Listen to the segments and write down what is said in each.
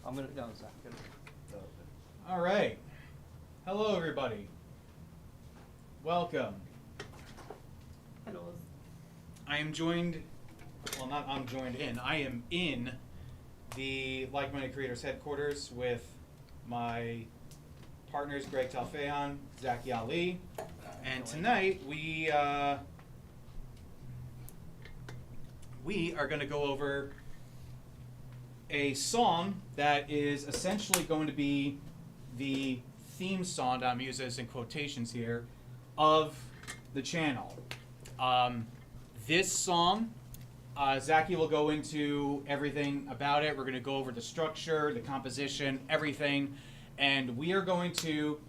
I'm gonna no, Zach. All right. Hello, everybody. Welcome. Hello. I am joined. Well, not I'm joined in. I am in the Like-Minded Creators headquarters with my partners, Greg Talfeyon, Zach Ali, and tonight we are going to go over a song that is essentially going to be the theme song, I'm using this in quotations here, of the channel. This song, Zachy will go into everything about it. We're going to go over the structure, the composition, everything, and we are going to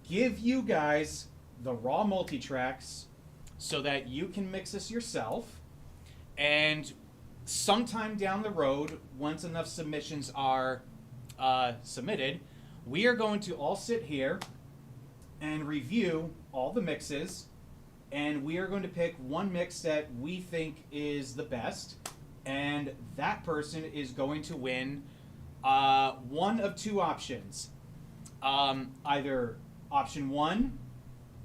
give you guys the raw multi-tracks so that you can mix this yourself. And sometime down the road, once enough submissions are submitted, we are going to all sit here and review all the mixes, and we are going to pick one mix that we think is the best, and that person is going to win one of two options. Either option one,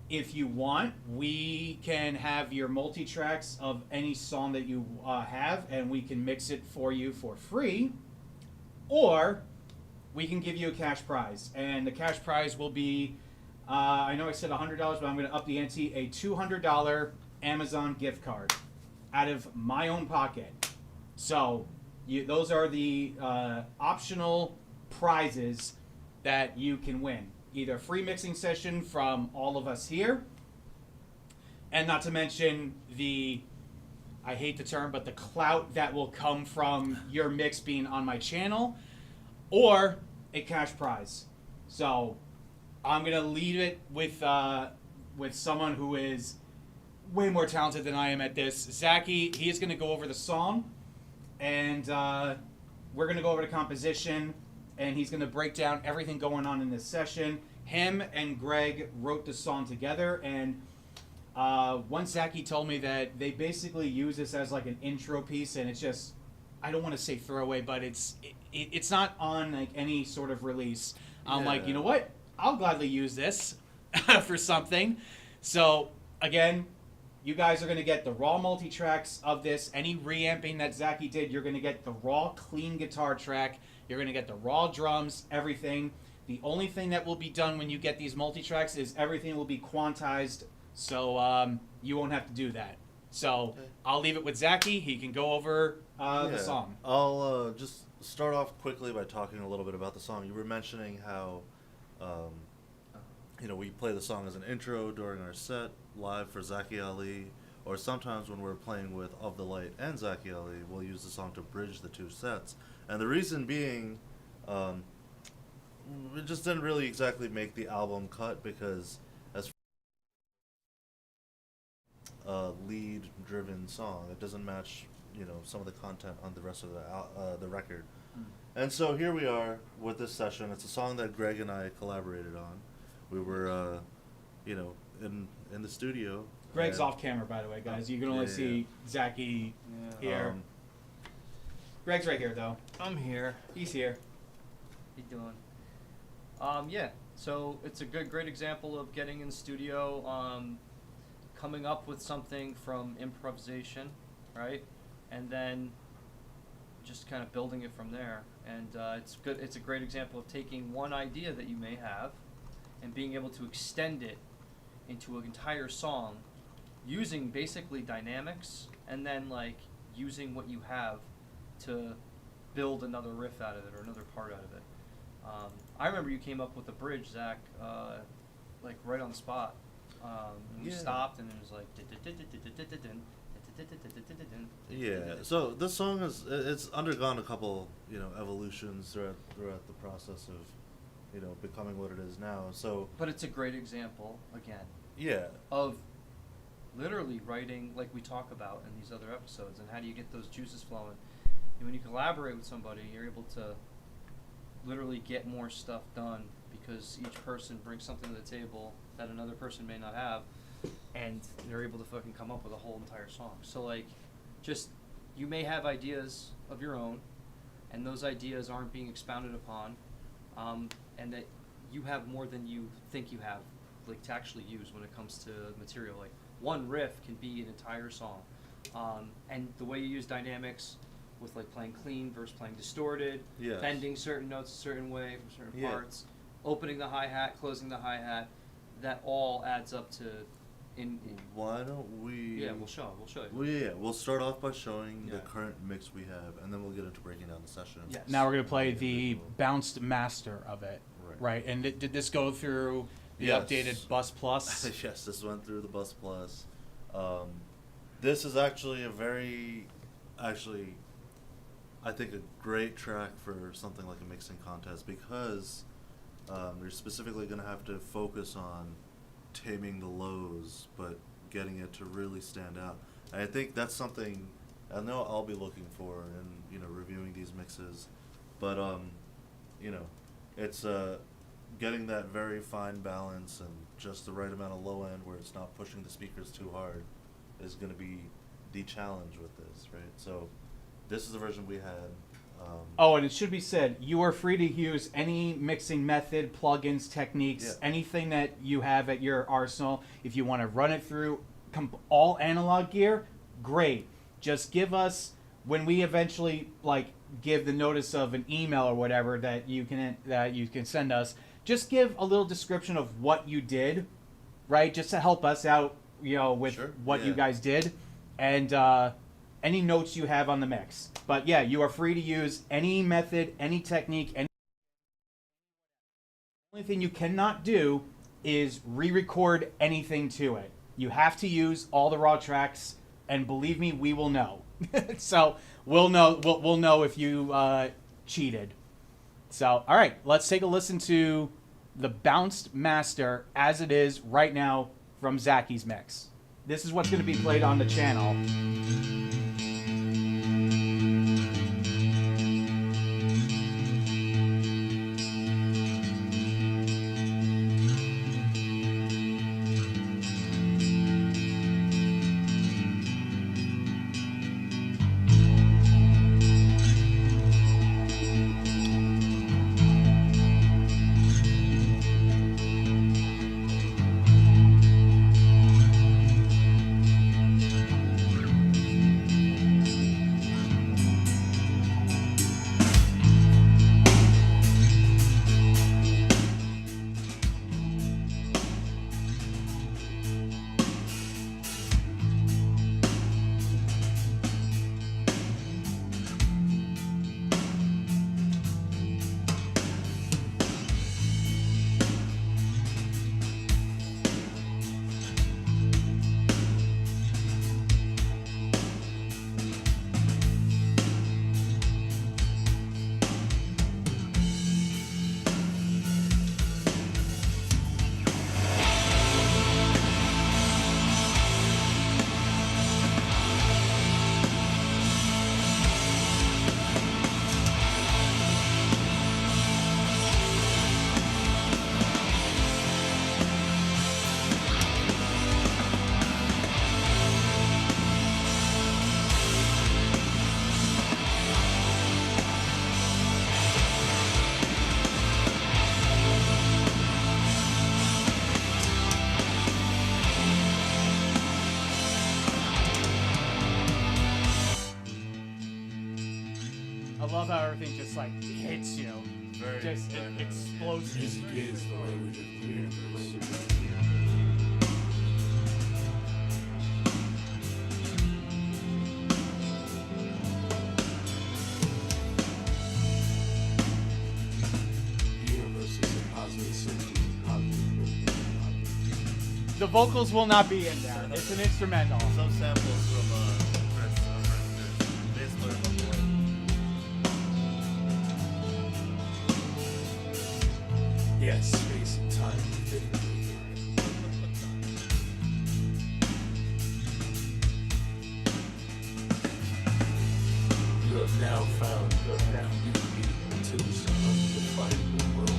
if you want, we can have your multi-tracks of any song that you have, and we can mix it for you for free. Or we can give you a cash prize. And the cash prize will be, I know I said $100, but I'm going to up the ante, a $200 Amazon gift card out of my own pocket. So those are the optional prizes that you can win. Either a free mixing session from all of us here, and not to mention the, I hate the term, but the clout that will come from your mix being on my channel, or a cash prize. So I'm gonna leave it with someone who is way more talented than I am at this. Zachy, he is gonna go over the song, and we're gonna go over the composition, and he's going to break down everything going on in this session. Him and Greg wrote the song together, and once Zachy told me that they basically use this as like an intro piece, and it's just, I don't want to say throwaway, but it's not on like any sort of release. I'm like, you know what? I'll gladly use this for something. So again, you guys are going to get the raw multi-tracks of this. Any reamping that Zachy did, you're going to get the raw, clean guitar track. You're going to get the raw drums, everything. The only thing that will be done when you get these multi-tracks is everything will be quantized, so you won't have to do that. So I'll leave it with Zachy. He can go over the song. I'll just start off quickly by talking a little bit about the song. You were mentioning how, we play the song as an intro during our set, live for Zachy Ali, or sometimes when we're playing with Of the Light and Zachy Ali, we'll use the song to bridge the two sets. And the reason being, it just didn't really exactly make the album cut because as a lead-driven song, it doesn't match, some of the content on the rest of the record. And so here we are with this session. It's a song that Greg and I collaborated on. We were, in the studio. Greg's off camera, by the way, guys. You can only see Zachy here. Greg's right here, though. I'm here. He's here. How you doing? Yeah. So it's a great example of getting in the studio, coming up with something from improvisation, right? And then just kind of building it from there. And it's good. It's a great example of taking one idea that you may have and being able to extend it into an entire song using basically dynamics, and then like using what you have to build another riff out of it or another part out of it. I remember you came up with a bridge, Zach, like right on the spot. We stopped and it was like. Yeah. So this song it's undergone a couple evolutions throughout the process of becoming what it is now. So. But it's a great example again. Yeah. Of literally writing like we talk about in these other episodes, and how do you get those juices flowing? And when you collaborate with somebody, you're able to literally get more stuff done because each person brings something to the table that another person may not have, and they're able to fucking come up with a whole entire song. So like, just, you may have ideas of your own, and those ideas aren't being expounded upon, and that you have more than you think you have, like, to actually use when it comes to material. Like, one riff can be an entire song, and the way you use dynamics with, like, playing clean versus playing distorted, Yes. bending certain notes a certain way for certain Yeah. parts, opening the hi-hat, closing the hi-hat, that all adds up to Why don't we? yeah, we'll show you. Well, yeah, we'll start off by showing the Yeah. current mix we have, and then we'll get into breaking down the session. Yes. Now we're gonna play Yeah, the cool. bounced master of it, Right. right? And did this go through the Yes. updated Bus Plus? Yes, this went through the Bus Plus. This is actually I think a great track for something like a mixing contest, because you're specifically going to have to focus on taming the lows, but getting it to really stand out. And I think that's something I know I'll be looking for in reviewing these mixes, but it's getting that very fine balance and just the right amount of low end where it's not pushing the speakers too hard is going to be the challenge with this, right? So this is the version we had. Oh, and it should be said, you are free to use any mixing method, plugins, techniques, Yeah. anything that you have at your arsenal. If you want to run it through all analog gear, great. Just give us, when we eventually give the notice of an email or whatever that you can send us, just give a little description of what you did, right? Just to help us out, with Sure. what you Yeah. guys did, and any notes you have on the mix. But yeah, you are free to use any method, any technique, any. The only thing you cannot do is re-record anything to it. You have to use all the raw tracks, and believe me, we will know. So we'll know. We'll know if you cheated. So all right, let's take a listen to the bounced master as it is right now from Zacky's mix. This is what's going to be played on the channel. I love how everything just hits you. Very Just dynamic, explosive. Music is the language of the universe. The universe is a cosmic symphony, The vocals will not be in there. It's an instrumental. Some samples from Chris, bass player from the way. Yes, space and time infinity. You have now found your beauty until some undefinable world.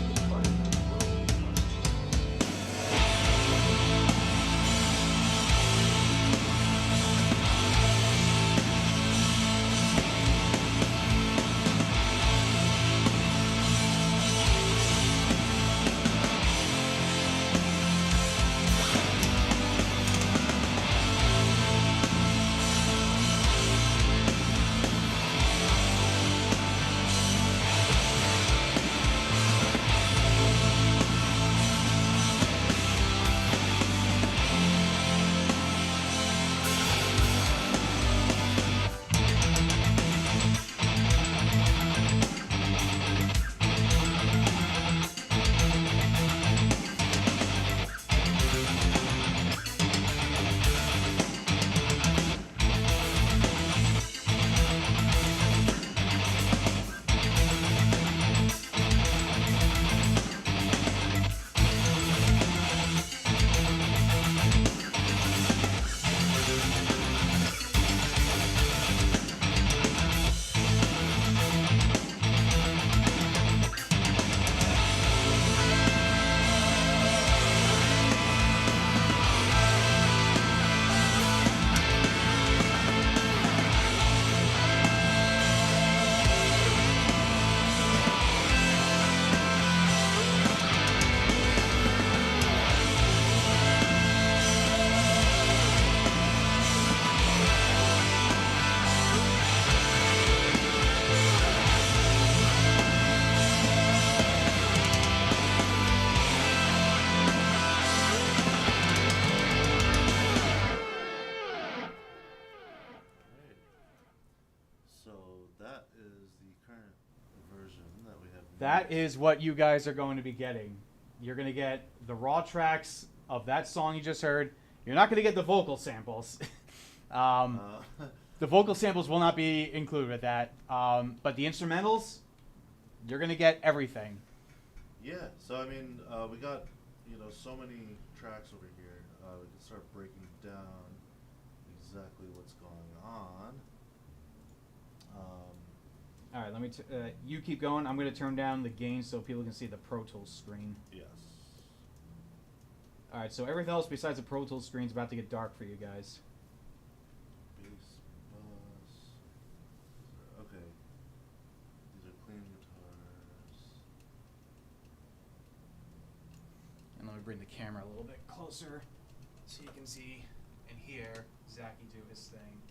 So that is the current version that we have. That mixed. is what you guys are going to be getting. You're going to get the raw tracks of that song you just heard. You're not going to get the vocal samples. The vocal samples will not be included with that. But the instrumentals, you're going to get everything. Yeah, so I mean, we got, so many tracks over here. We can start breaking down exactly what's going on. All right, let me. You keep going. I'm going to turn down the gain so people can see the Pro Tools screen. Yes. All right, so everything else besides the Pro Tools screen is about to get dark for you guys. Bass, bus. Okay. These are clean guitars. And let me bring the camera a little bit closer so you can see and hear Zachy do his thing.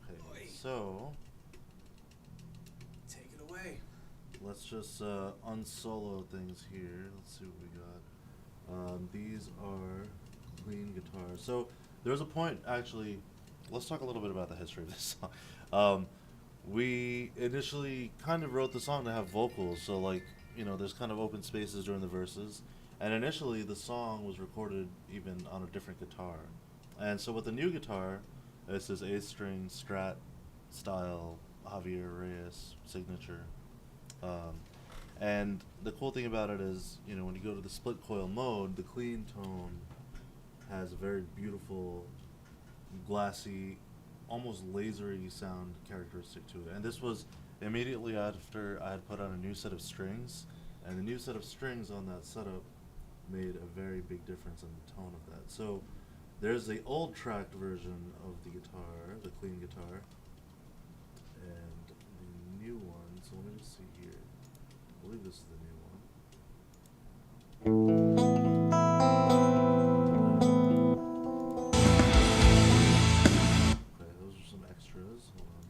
Okay, Oi. so Take it away. let's just unsolo things here. Let's see what we got. These are clean guitars. So there's a point, actually. Let's talk a little bit about the history of this song. We initially kind of wrote the song to have vocals, so there's kind of open spaces during the verses. And initially, the song was recorded even on a different guitar. And so with the new guitar, it's this 8-string Strat style Javier Reyes signature. And the cool thing about it is, when you go to the split coil mode, the clean tone has a very beautiful, glassy, almost lasery sound characteristic to it. And this was immediately after I had put on a new set of strings, and the new set of strings on that setup made a very big difference in the tone of that. So there's the old tracked version of the guitar, the clean guitar, and the new one. So let me just see here. I believe this is the new one. Okay, those are some extras. Hold on.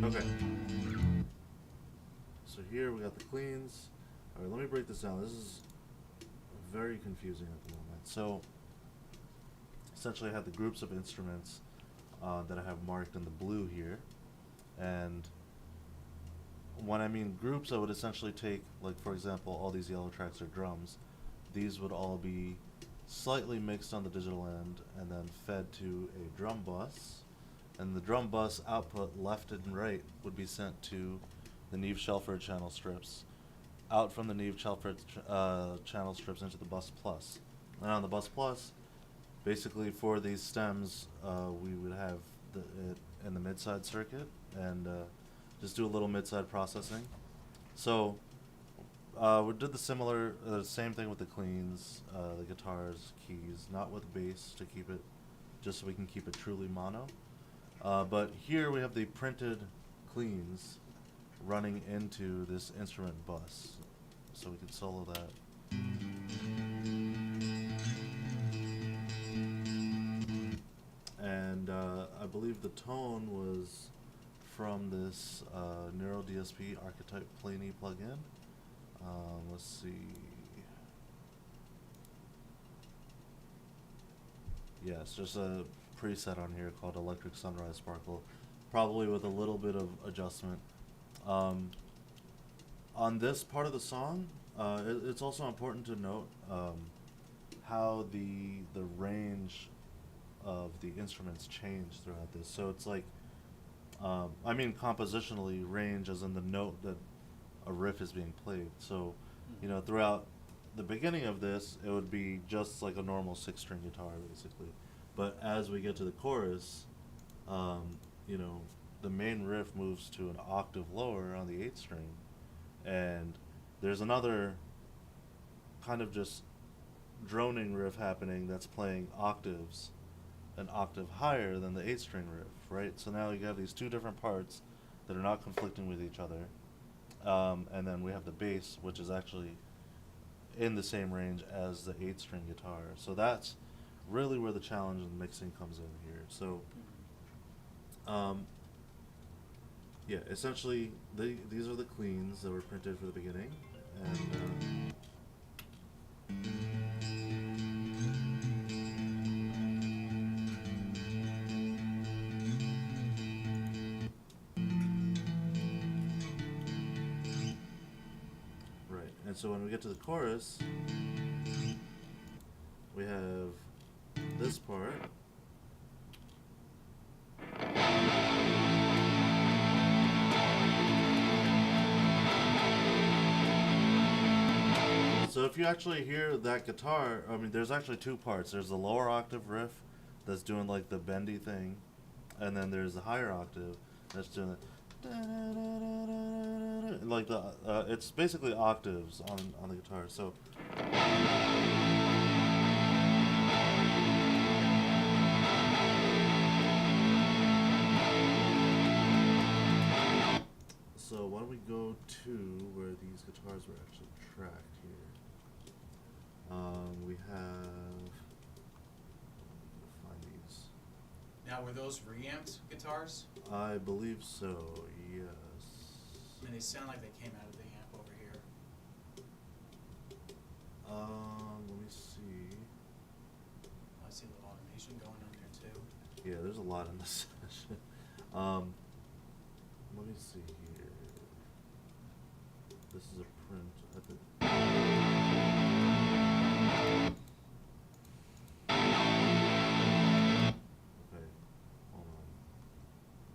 Okay. So here we got the cleans. All right, let me break this down. This is very confusing at the moment. So essentially I have the groups of instruments that I have marked in the blue here. And when I mean groups, I would essentially take, for example, all these yellow tracks are drums. These would all be slightly mixed on the digital end and then fed to a drum bus. And the drum bus output left and right would be sent to the Neve Shelford channel strips, out from the Neve Shelford channel strips into the bus plus. And on the bus plus, basically for these stems, we would have it in the mid-side circuit and just do a little mid-side processing. So we did the same thing with the cleans, the guitars, keys, not with bass to keep it, just so we can keep it truly mono. But here we have the printed cleans running into this instrument bus, so we can solo that. And I believe the tone was from this Neural DSP Archetype Planey plugin. Let's see. Yeah, it's just a preset on here called Electric Sunrise Sparkle, probably with a little bit of adjustment. On this part of the song, it's also important to note how the range of the instruments change throughout this. So it's compositionally range as in the note that a riff is being played. So, throughout the beginning of this, it would be just like a normal 6-string guitar, basically. But as we get to the chorus, the main riff moves to an octave lower on the 8-string, and there's another kind of just droning riff happening that's playing octaves an octave higher than the 8-string riff, right? So now you have these two different parts that are not conflicting with each other, and then we have the bass, which is actually in the same range as the 8-string guitar. So that's really where the challenge in mixing comes in here. So yeah, essentially, these are the cleans that were printed for the beginning, and right. And so when we get to the chorus, we have this part. So if you actually hear that guitar, I mean, there's actually two parts. There's the lower octave riff that's doing like the bendy thing, and then there's the higher octave that's doing like the it's basically octaves on the guitar. So why don't we go to where these guitars were actually tracked here? We have, find these. Now, were those reamped guitars? I believe so, yes. I mean, they sound like they came out of the amp over here. Let me see. I see a little automation going on there too. Yeah, there's a lot in this session. Let me see here. This is a print. Okay, hold on.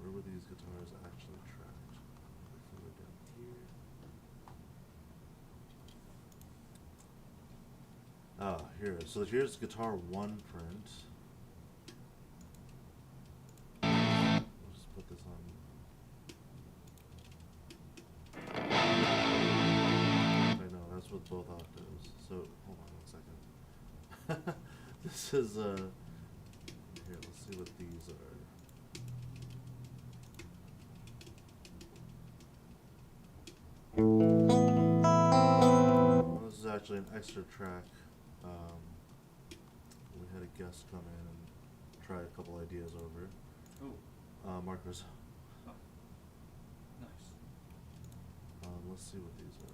Where were these guitars actually tracked? Further down here. Ah, here. So here's guitar 1 print. We'll just put this on. I know, that's with both octaves. So, hold on 1 second. This is, here, let's see what these are. Well, this is actually an extra track. We had a guest come in and try a couple ideas over. Ooh. Mark Rizzo. Oh. Nice. Let's see what these are.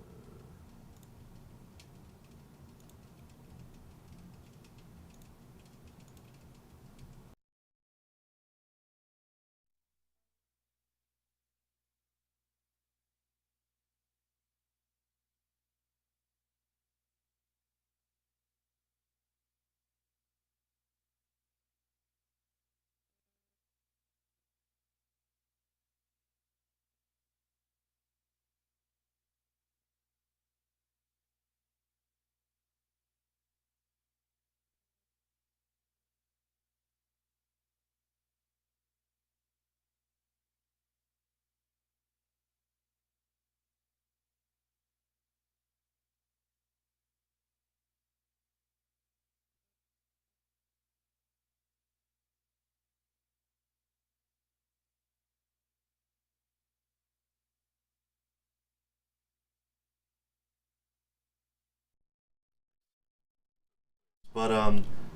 But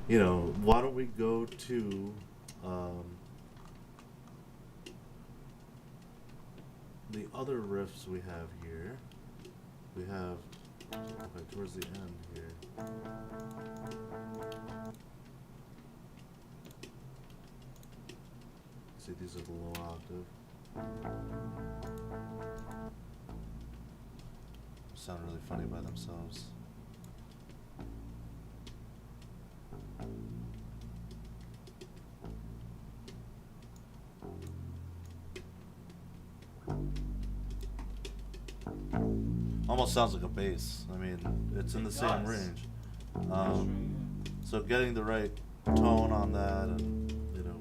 you know, why don't we go to the other riffs we have here? We have towards the end here. See, these are the low octave. Sound really funny by themselves. Almost sounds like a bass. I mean, it's in the same range. So getting the right tone on that, and you know,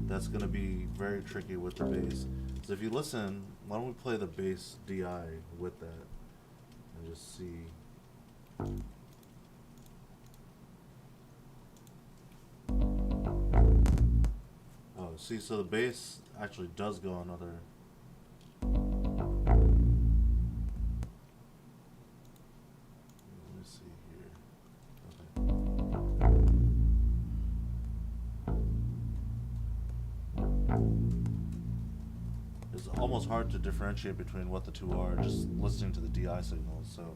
that's going to be very tricky with the bass. So if you listen, why don't we play the bass DI with that and just see. Oh, see, so the bass actually does go another. Let me see here. Okay. There's almost hard to differentiate between what the two are just listening to the DI signals. So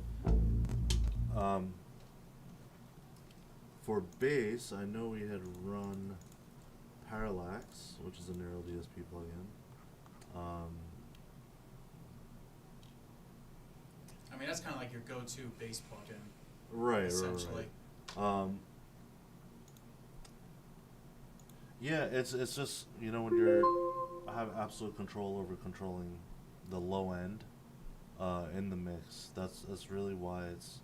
for bass, I know we had run Parallax, which is a narrow DSP plugin. I mean, that's kind of like your go-to bass plugin, Right, essentially. right. Yeah, it's just, you know, when you're have absolute control over controlling the low end in the mix, that's really why it's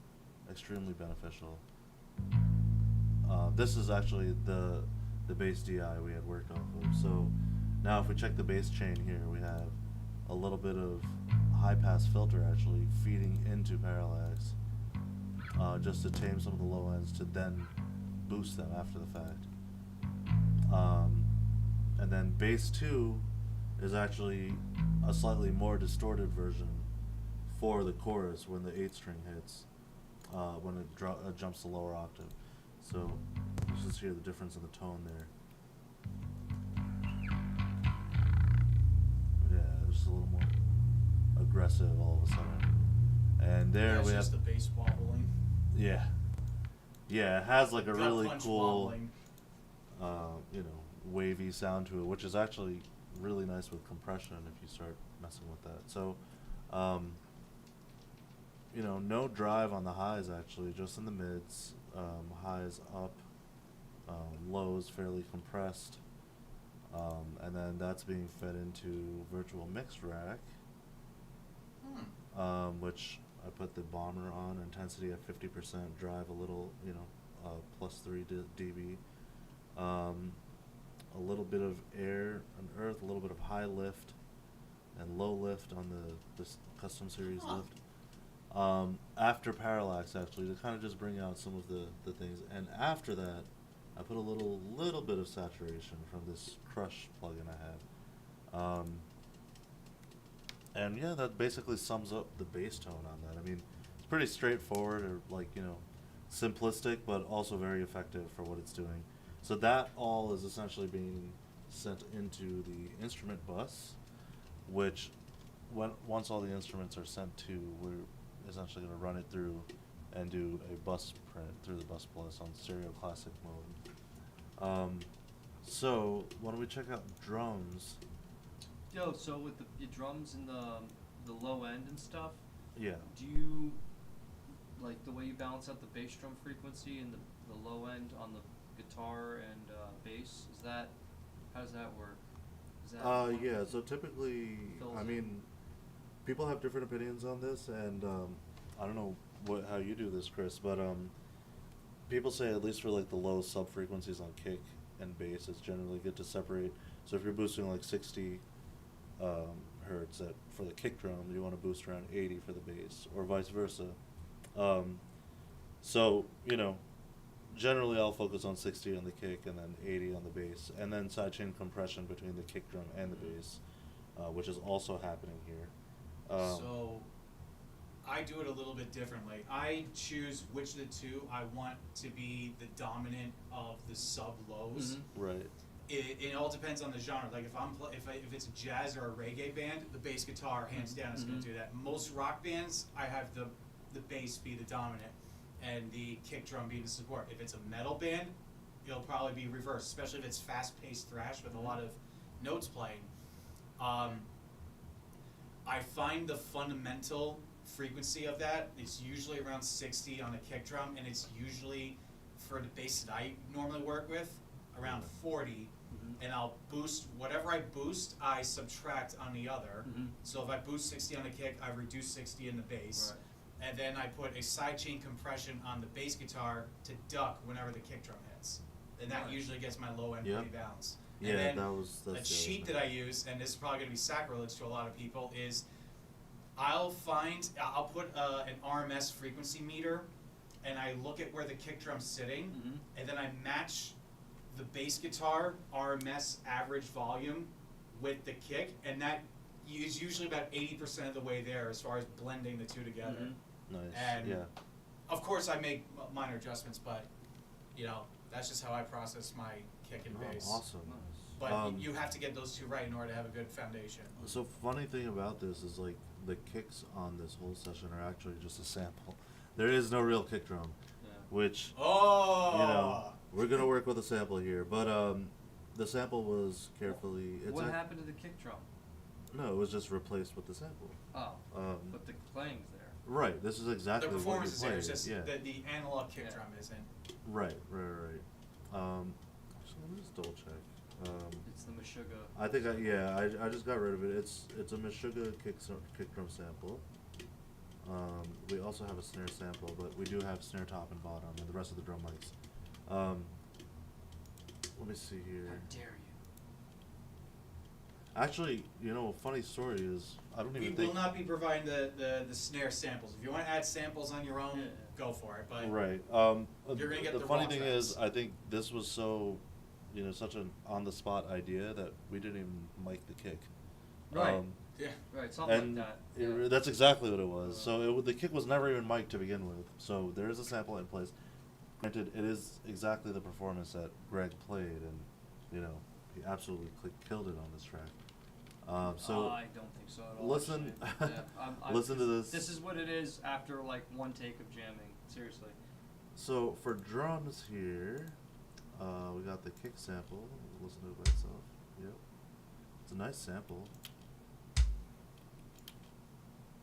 extremely beneficial. This is actually the bass DI we had worked off of. So now if we check the bass chain here, we have a little bit of high pass filter actually feeding into Parallax, just to tame some of the low ends to then boost them after the fact. And then bass 2 is actually a slightly more distorted version for the chorus when the 8 string hits, when it jumps the lower octave. So you just hear the difference in the tone there. Yeah, just a little more aggressive all of a sudden. And there That's we just have the bass wobbling. yeah, it has like a Gut really punch cool, wobbling. you know, wavy sound to it, which is actually really nice with compression if you start messing with that. So, you know, no drive on the highs actually, just in the mids. Highs up, lows fairly compressed, and then that's being fed into virtual mix rack, which I put the bomber on, intensity at 50%, drive a little, you know, plus 3 dB. A little bit of air and earth, a little bit of high lift and low lift on this custom series lift. After Parallax actually, to kind of just bring out some of the things, and after that I put a little bit of saturation from this Crush plugin I have. And yeah, that basically sums up the bass tone on that. I mean, it's pretty straightforward, or like, you know, simplistic, but also very effective for what it's doing. So that all is essentially being sent into the instrument bus, which once all the instruments are sent to, we're essentially going to run it through and do a bus print through the bus plus on stereo classic mode. So when we check out drums, Yo, so with your drums and the low end and stuff, yeah, do you like the way you balance out the bass drum frequency and the low end on the guitar and bass? How does that work? Is that yeah, so typically, I mean, people have different opinions on this, and I don't know how you do this, Chris, but people say, at least for like the low sub frequencies on kick and bass, it's generally good to separate. So if you're boosting like 60 hertz for the kick drum, you want to boost around 80 for the bass, or vice versa. So, you know, generally I'll focus on 60 on the kick and then 80 on the bass, and then sidechain compression between the kick drum and the bass, which is also happening here. So I do it a little bit differently. I choose which of the two I want to be the dominant of the sub lows. Mm-hmm. Right. It all depends on the genre. Like if it's a jazz or a reggae band, the bass guitar hands down is going to do that. Most rock bands, I have the bass be the dominant and the kick drum be the support. If it's a metal band, it'll probably be reversed, especially if it's fast-paced thrash with a lot of notes playing. I find the fundamental frequency of that, it's usually around 60 on a kick drum, and it's usually, for the bass that I normally work with, around 40. And I'll boost, whatever I boost, I subtract on the other. So if I boost 60 on the kick, I reduce 60 in the bass. Right. And then I put a sidechain compression on the bass guitar to duck whenever the kick drum hits. And that usually gets my low end pretty balanced. Yeah, and then that's a cheat that I use, and this is probably going to be sacrilege to a lot of people, is I'll put an RMS frequency meter, and I look at where the kick drum's sitting, and then I match the bass guitar RMS average volume with the kick, and that is usually about 80% of the way there as far as blending the two together. Nice. And yeah. of course I make minor adjustments, but you know, that's just how I process my kick and bass. Awesome. But you have to get those two right in order to have a good foundation. So funny thing about this is like the kicks on this whole session are actually just a sample. There is no real kick drum, Yeah. which Oh! you know we're gonna work with a sample here, but the sample was carefully. What happened to the kick drum? No, it was just replaced with the sample. Oh, but the playing's there. Right. This is exactly The what performance you is there, played. it's just yeah. the analog kick Yeah. drum isn't. Right. Actually, let me just double check. It's the Meshuggah. I think I just got rid of it. It's a Meshuggah kick drum sample. We also have a snare sample, but we do have snare top and bottom and the rest of the drum mics. Let me see here. How dare you? Actually, funny story is I don't even We think. will not be providing the snare samples. If you want to add samples on your own, Yeah. go for it. But Right. You're gonna get the the funny raw thing tracks. is, I think this was so, such an on-the-spot idea that we didn't even mic the kick. Right. yeah, Right, something And like that. that's exactly what it was. So the kick was never even mic'd to begin with. So there is a sample in place. Granted, it is exactly the performance that Greg played, and he absolutely killed it on this track. So I don't think so at all. listen, actually. Yeah, listen to this. This is what it is after like one take of jamming. Seriously. So for drums here, we got the kick sample. Listen to it by itself. Yep, it's a nice sample.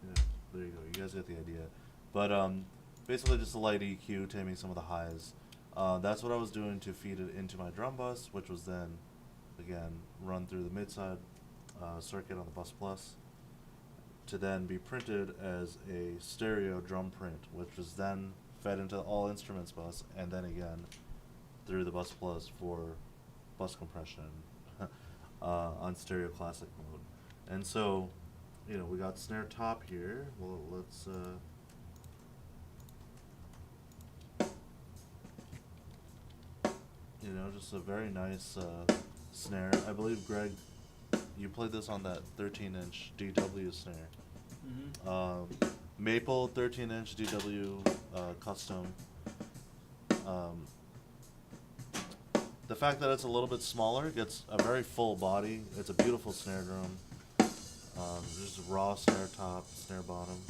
Yeah, there you go. You guys get the idea. But basically just a light EQ, taming some of the highs. That's what I was doing to feed it into my drum bus, which was then, again, run through the mid-side circuit on the Bus Plus, to then be printed as a stereo drum print, which was then fed into all instruments bus, and then again through the Bus Plus for bus compression on stereo classic mode. And so, we got snare top here. Well, let's just a very nice snare. I believe, Greg, you played this on that 13-inch DW snare. Mm-hmm. Maple 13-inch DW custom. The fact that it's a little bit smaller, gets a very full body. It's a beautiful snare drum. Just raw snare top, snare bottom.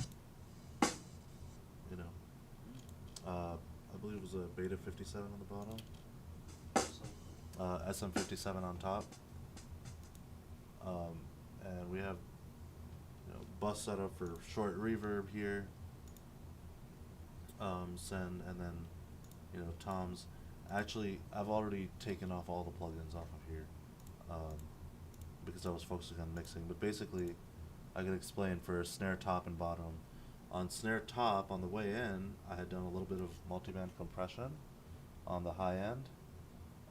I believe it was a Beta 57 on the bottom. SM57 on top. And we have bus setup for short reverb here. Send, and then toms. Actually, I've already taken off all the plugins off of here because I was focusing on mixing. But basically, I can explain for snare top and bottom. On snare top, on the way in, I had done a little bit of multiband compression on the high end,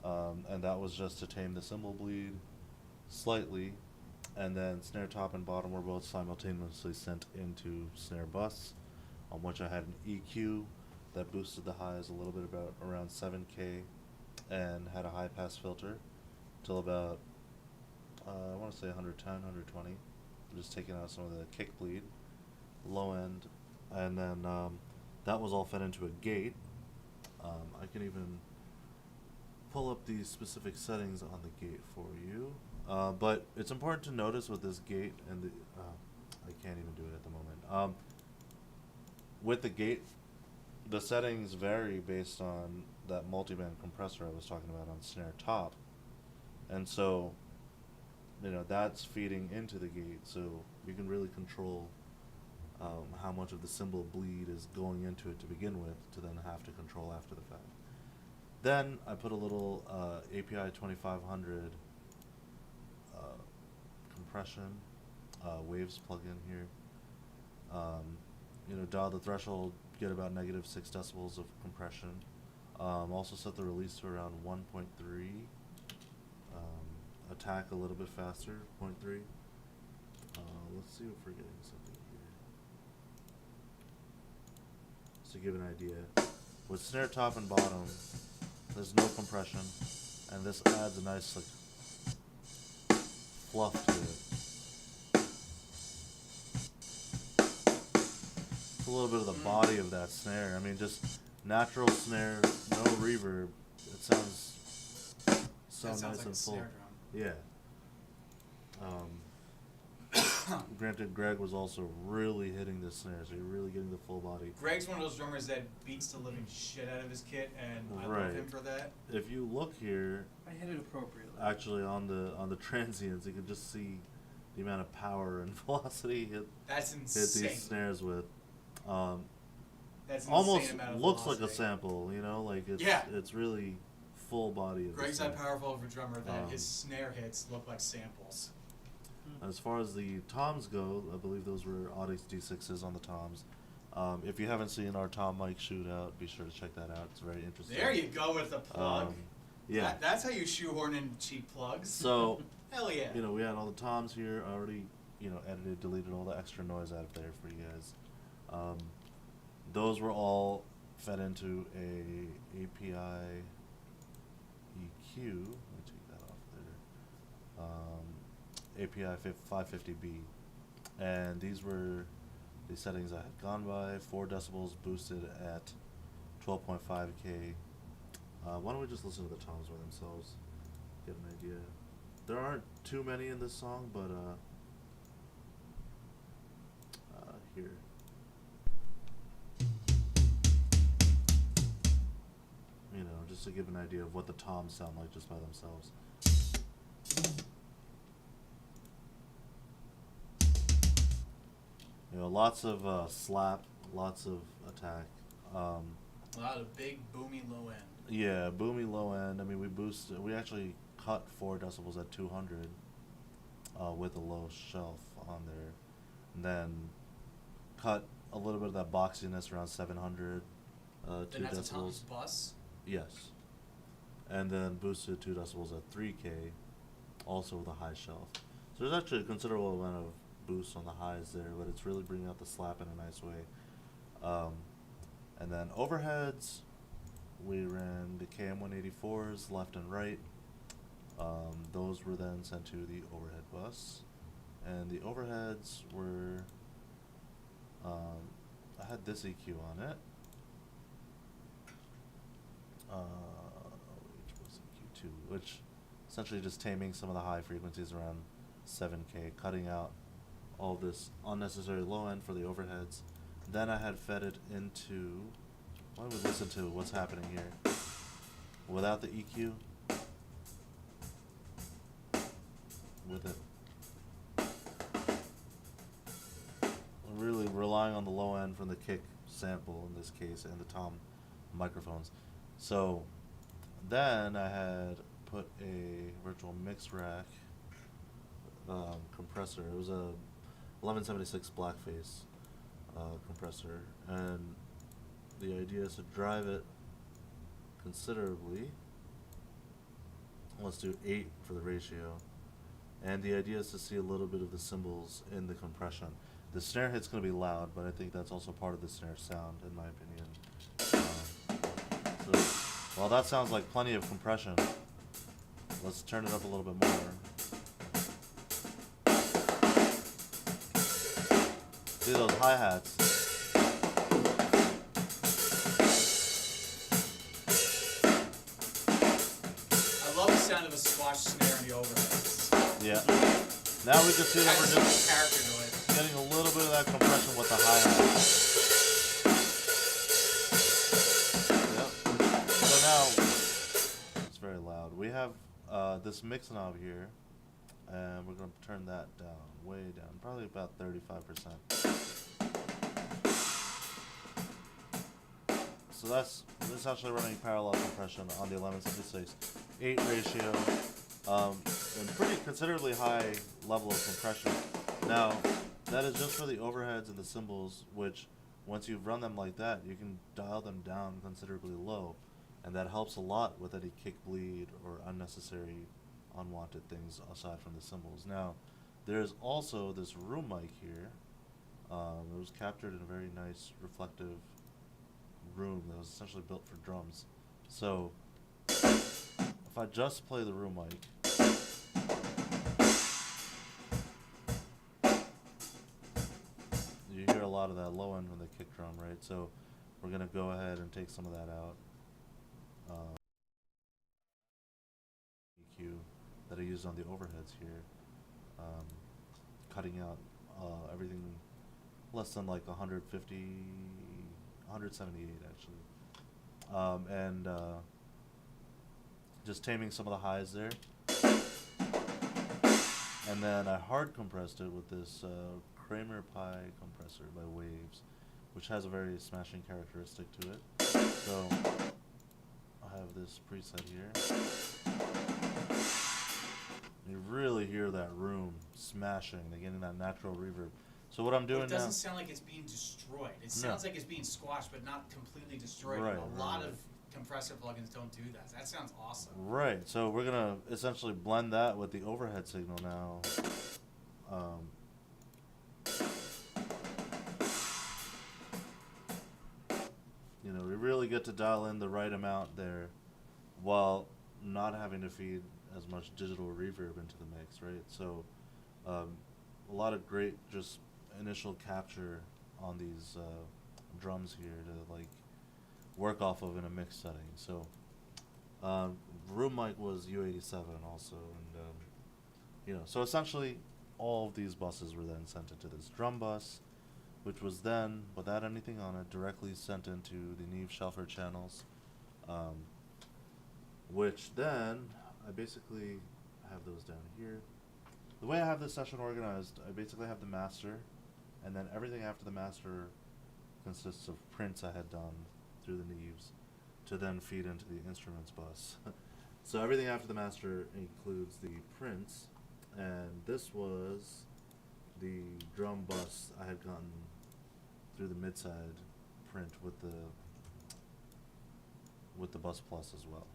and that was just to tame the cymbal bleed slightly. And then snare top and bottom were both simultaneously sent into snare bus, on which I had an EQ that boosted the highs a little bit, about around 7K, and had a high pass filter till about I want to say 110, 120. I'm just taking out some of the kick bleed, low end, and then that was all fed into a gate. I can even pull up these specific settings on the gate for you. But it's important to notice with this gate, and I can't even do it at the moment. With the gate, the settings vary based on that multiband compressor I was talking about on snare top. And so, that's feeding into the gate, so you can really control how much of the cymbal bleed is going into it to begin with, to then have to control after the fact. Then I put a little API 2500 compression waves plug-in here. Dial the threshold, get about -6 decibels of compression. Also set the release to around 1.3. Attack a little bit faster, 0.3. Let's see if we're getting something here. To give an idea, with snare top and bottom, there's no compression, and this adds a nice fluff to it. It's a little bit of the body of that snare. I mean, just natural snare, no reverb. It sounds that sounds nice like and a full. snare drum. Yeah. Granted, Greg was also really hitting the snare, so you're really getting the full body. Greg's one of those drummers that beats the living shit out of his kit, and I love Right. him for that. If you look here, I hit it appropriately. actually on the transients, you can just see the amount of power and velocity That's hit insane. these snares with. That's an Almost insane amount of looks like a velocity. sample, you know, like it's Yeah. it's really full body. Of Greg's the that snare. powerful of a drummer that Um, his snare hits look like samples. As far as the toms go, I believe those were Audix D6s on the toms. If you haven't seen our Tom Mike shootout, be sure to check that out. It's very interesting. There you go with the plug. Yeah. That's how you shoehorn in cheap plugs. So, Hell yeah. you know, we had all the toms here. I already, edited, deleted all the extra noise out of there for you guys. Those were all fed into a API EQ. Let me take that off there. API 550B, and these were the settings I had gone by. 4 decibels boosted at 12.5K. Why don't we just listen to the toms by themselves, get an idea. There aren't too many in this song, but here. Just to give an idea of what the toms sound like just by themselves. Lots of slap, lots of attack. A lot of big boomy low end. Yeah, boomy low end. I mean, we actually cut 4 decibels at 200 with a low shelf on there. And then cut a little bit of that boxiness around 700, 2 Then that's a Tom's decibels. bus. Yes. And then boosted 2 decibels at 3K, also with a high shelf. So there's actually a considerable amount of boost on the highs there, but it's really bringing out the slap in a nice way. And then overheads, we ran the KM184s left and right. Those were then sent to the overhead bus. And the overheads were, I had this EQ on it. Which was EQ2, which essentially just taming some of the high frequencies around 7K, cutting out all this unnecessary low end for the overheads. Then I had fed it into, why don't we listen to what's happening here without the EQ, with it. We're really relying on the low end from the kick sample in this case and the tom microphones. So then I had put a virtual mix rack compressor. It was a 1176 blackface compressor, and the idea is to drive it considerably. Let's do 8 for the ratio, and the idea is to see a little bit of the cymbals in the compression. The snare hit's going to be loud, but I think that's also part of the snare sound, in my opinion. So, while that sounds like plenty of compression, let's turn it up a little bit more. See those hi-hats? I love the sound of a squash snare in the overheads. Yeah. Now we can see that we're Adds some just character to it. getting a little bit of that compression with the hi-hats. Yep. So now, it's very loud. We have this mix knob here, and we're going to turn that down, way down, probably about 35%. So this is actually running parallel compression on the 1176, 8 ratio, and pretty considerably high level of compression. Now, that is just for the overheads and the cymbals, which once you've run them like that, you can dial them down considerably low, and that helps a lot with any kick bleed or unnecessary unwanted things aside from the cymbals. Now, there's also this room mic here. It was captured in a very nice reflective room that was essentially built for drums. So if I just play the room mic, you hear a lot of that low end from the kick drum, right? So we're gonna go ahead and take some of that out. EQ that I used on the overheads here, cutting out everything less than like 150, 178 actually, and just taming some of the highs there. And then I hard compressed it with this Kramer Pi compressor by Waves, which has a very smashing characteristic to it. So I have this preset here. You really hear that room smashing. They're getting that natural reverb. So what I'm doing now... But it doesn't sound like it's being destroyed. It sounds like it's being squashed, but not completely destroyed. Right, A lot of compressor plugins don't do that. That sounds awesome. Right. So we're gonna essentially blend that with the overhead signal now. You know, we really get to dial in the right amount there, while not having to feed as much digital reverb into the mix, right? So, a lot of great just initial capture on these drums here to like work off of in a mix setting. So, room mic was U87 also, and you know, so essentially all of these buses were then sent into this drum bus, which was then, without anything on it, directly sent into the Neve Shelfer channels, which then I basically have those down here. The way I have this session organized, I basically have the master, and then everything after the master consists of prints I had done through the Neves to then feed into the instruments bus. So everything after the master includes the prints, and this was the drum bus I had gotten through the mid-side print with the bus plus as well.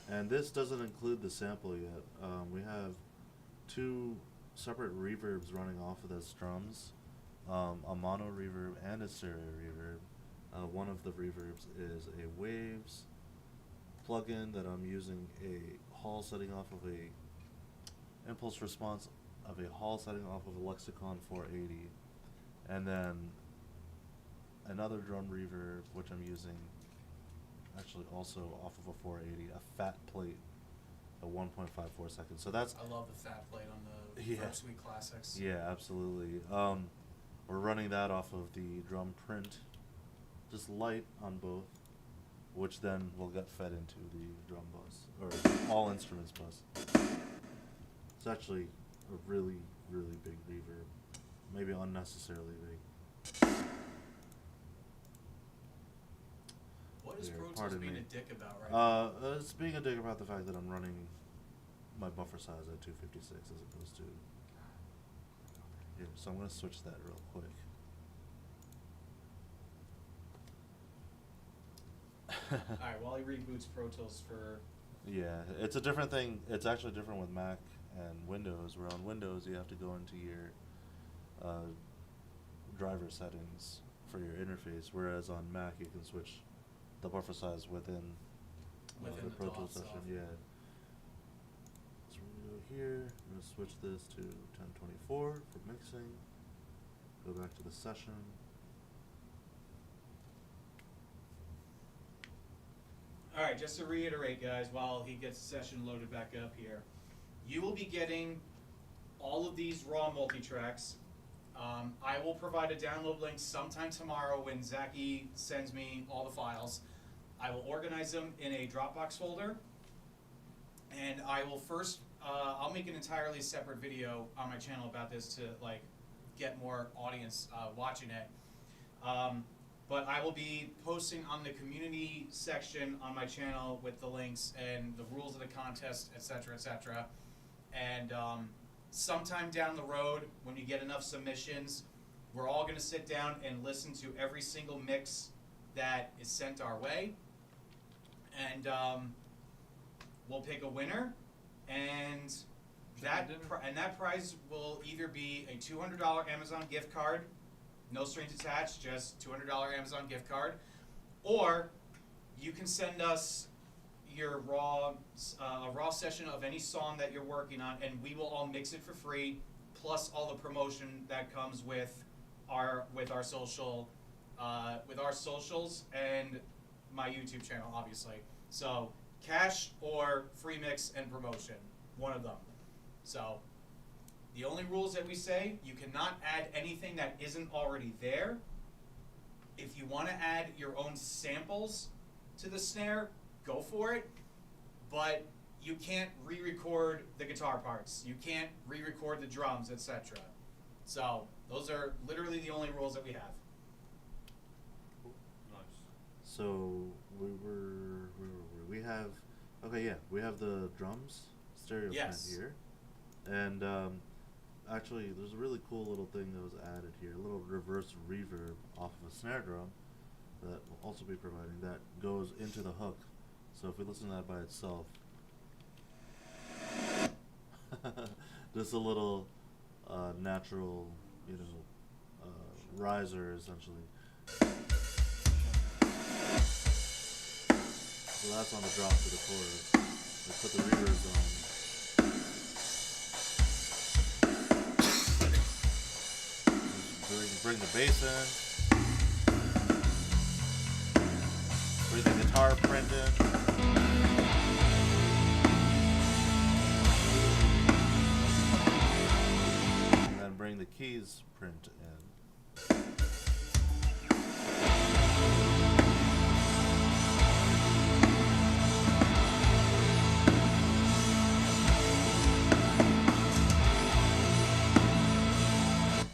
And this doesn't include the sample yet. We have two separate reverbs running off of those drums, a mono reverb and a stereo reverb. One of the reverbs is a Waves plugin that I'm using a Hall setting off of a impulse response of a Hall setting off of a Lexicon 480, and then another drum reverb which I'm using actually also off of a 480, a fat plate at 1.54 seconds. So that's... I love the fat plate on the First Week Classics. Yeah, absolutely. We're running that off of the drum print, just light on both, which then will get fed into the drum bus, or all instruments bus. It's actually a really, really big reverb, maybe unnecessarily big. What is Here, Pro Tools pardon being me. a dick about right now? It's being a dick about the fact that I'm running my buffer size at 256 as opposed to here. So I'm going to switch that real quick. Alright, while he reboots Pro Tools for... Yeah, it's a different thing. It's actually different with Mac and Windows, where on Windows you have to go into your driver settings for your interface, whereas on Mac you can switch the buffer size within Within the the Pro DAW Tools session. itself. Yeah. So we're going to go here. I'm going to switch this to 1024 for mixing. Go back to the session. Alright, just to reiterate, guys, while he gets the session loaded back up here, you will be getting all of these raw multi-tracks. I will provide a download link sometime tomorrow when Zachy sends me all the files. I will organize them in a Dropbox folder, and I will first, I'll make an entirely separate video on my channel about this to like get more audience watching it. But I will be posting on the community section on my channel with the links and the rules of the contest, etc., etc. And sometime down the road, when you get enough submissions, we're all going to sit down and listen to every single mix that is sent our way. And we'll pick a winner, and that prize will either be a $200 Amazon gift card, no strings attached, just $200 Amazon gift card, or you can send us your a raw session of any song that you're working on, and we will all mix it for free, plus all the promotion that comes with our socials and my YouTube channel, obviously. So cash or free mix and promotion, one of them. So the only rules that we say, you cannot add anything that isn't already there. If you want to add your own samples to the snare, go for it, but you can't re-record the guitar parts. You can't re-record the drums, etc. So those are literally the only rules that we have. Nice. So we have the drums stereo Yes. print here, and actually there's a really cool little thing that was added here, a little reverse reverb off of a snare drum that will also be providing, that goes into the hook. So if we listen to that by itself, just a little natural, riser essentially. So that's on the drop to the chorus. Let's put the reverbs on. Bring the bass in. Bring the guitar print in. And then bring the keys print in.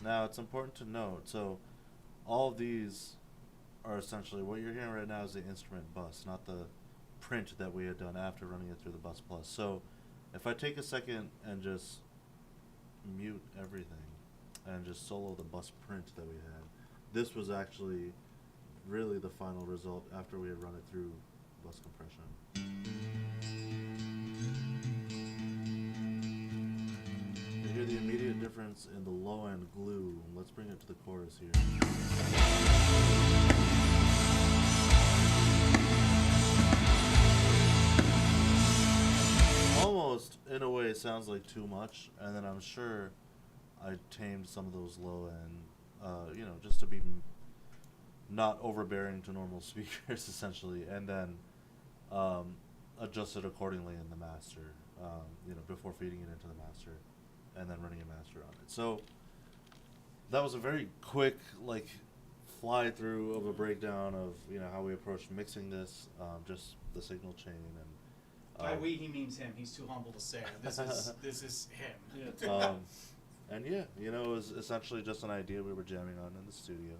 Now it's important to note, so all of these are essentially, what you're hearing right now is the instrument bus, not the print that we had done after running it through the Bus Plus. So if I take a second and just mute everything and just solo the bus print that we had, this was actually really the final result after we had run it through bus compression. You hear the immediate difference in the low end glue. Let's bring it to the chorus here. Almost, in a way, sounds like too much, and then I'm sure I tamed some of those low end, just to be not overbearing to normal speakers, essentially, and then adjusted accordingly in the master, before feeding it into the master, and then running a master on it. So that was a very quick, fly through of a breakdown of how we approached mixing this, just the signal chain and. By we, he means him. He's too humble to say. This is him. And yeah, it was essentially just an idea we were jamming on in the studio.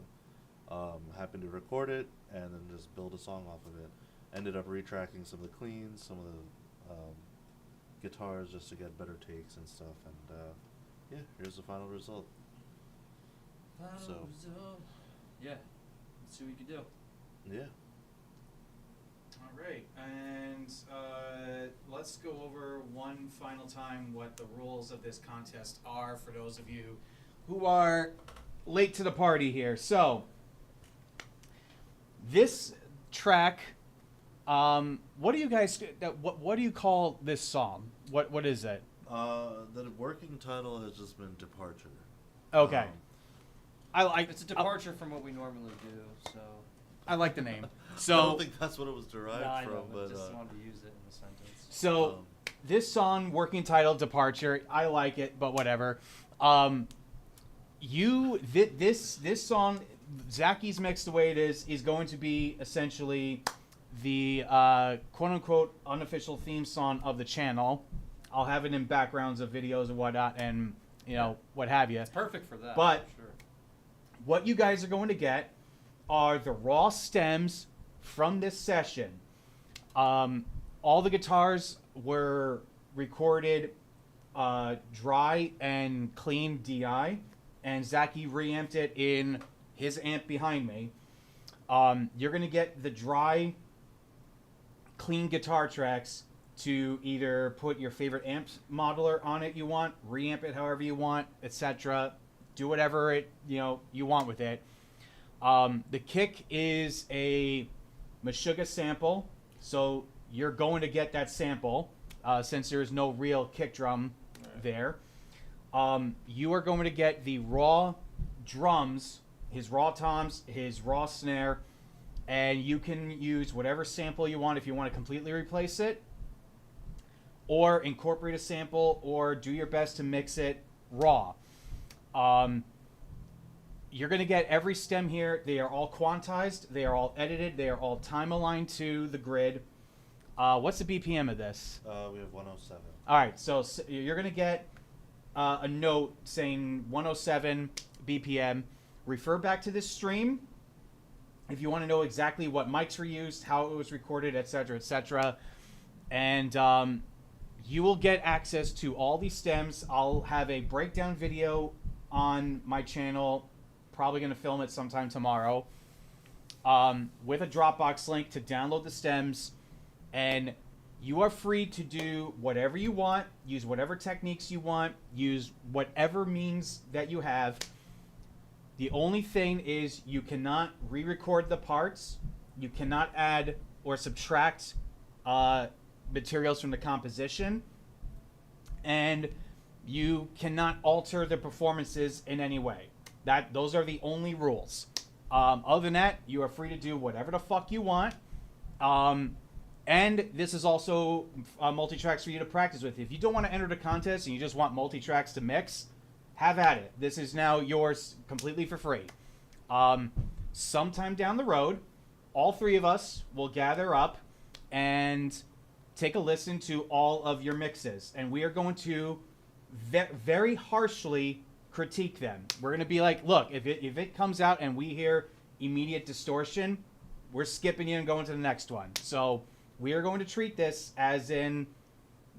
Happened to record it and then just build a song off of it. Ended up retracking some of the cleans, some of the guitars just to get better takes and stuff. And yeah, here's the final result. Yeah, let's see what you can do. Yeah. All right, and let's go over one final time what the rules of this contest are for those of you who are late to the party here. So, this track, what do you guys, what do you call this song? What is it? The working title has just been Departure. Okay. It's a departure from what we normally do, so. I like the name. I So don't think that's what it was derived No, I from, know, but just wanted to use it in the sentence. So this song, working title, Departure, I like it, but whatever. This song, Zacky's mix the way it is going to be essentially the quote unquote unofficial theme song of the channel. I'll have it in backgrounds of videos and whatnot, and what have you. It's perfect for that. But for sure. What you guys are going to get are the raw stems from this session. All the guitars were recorded dry and clean DI, and Zachy reamped it in his amp behind me. You're going to get the dry, clean guitar tracks to either put your favorite amp modeler on it you want, reamp it however you want, etc. Do whatever you want with it. The kick is a Meshuggah sample, so you're going to get that sample since there is no real kick drum there. You are going to get the raw drums, his raw toms, his raw snare, and you can use whatever sample you want if you want to completely replace it, or incorporate a sample, or do your best to mix it raw. You're going to get every stem here. They are all quantized. They are all edited. They are all time aligned to the grid. What's the BPM of this? We have 107. All right, so you're going to get a note saying 107 BPM. Refer back to this stream if you want to know exactly what mics were used, how it was recorded, etc., etc. And you will get access to all these stems. I'll have a breakdown video on my channel. Probably going to film it sometime tomorrow with a Dropbox link to download the stems. And you are free to do whatever you want, use whatever techniques you want, use whatever means that you have. The only thing is you cannot re-record the parts. You cannot add or subtract materials from the composition. And you cannot alter the performances in any way. Those are the only rules. Other than that, you are free to do whatever the fuck you want. And this is also multi-tracks for you to practice with. If you don't want to enter the contest and you just want multi-tracks to mix, have at it. This is now yours completely for free. Sometime down the road, all three of us will gather up and take a listen to all of your mixes. And we are going to very harshly critique them. We're going to be like, look, if it comes out and we hear immediate distortion, we're skipping you and going to the next one. So we are going to treat this as in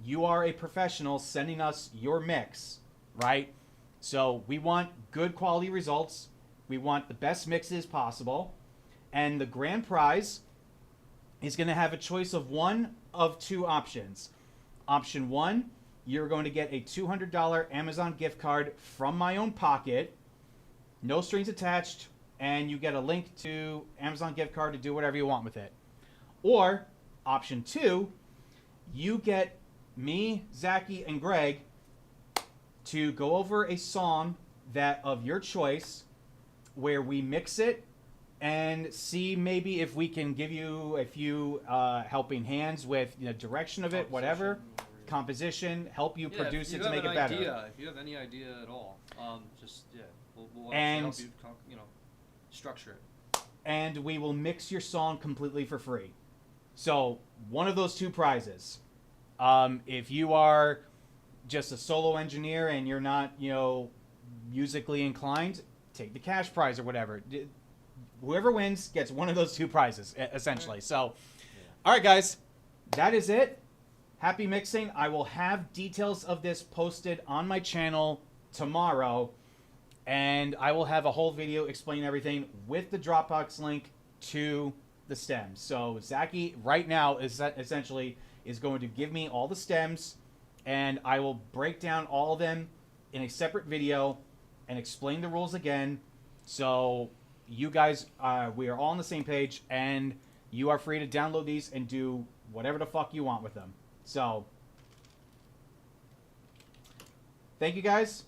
you are a professional sending us your mix, right? So we want good quality results. We want the best mixes possible. And the grand prize is going to have a choice of one of two options. Option one, you're going to get a $200 Amazon gift card from my own pocket, no strings attached, and you get a link to Amazon gift card to do whatever you want with it. Or option two, you get me, Zachy, and Greg to go over a song that of your choice where we mix it and see maybe if we can give you a few helping hands with direction of it, whatever. Composition, help you produce it to make it better. If you have any idea at all, we'll help you, structure it. And we will mix your song completely for free. So one of those two prizes. If you are just a solo engineer and you're not, musically inclined, take the cash prize or whatever. Whoever wins gets one of those two prizes, essentially. So, all right, guys, that is it. Happy mixing. I will have details of this posted on my channel tomorrow, and I will have a whole video explaining everything with the Dropbox link to the stems. So Zachy right now is going to give me all the stems, and I will break down all of them in a separate video and explain the rules again. So you guys, we are all on the same page, and you are free to download these and do whatever the fuck you want with them. So, thank you guys.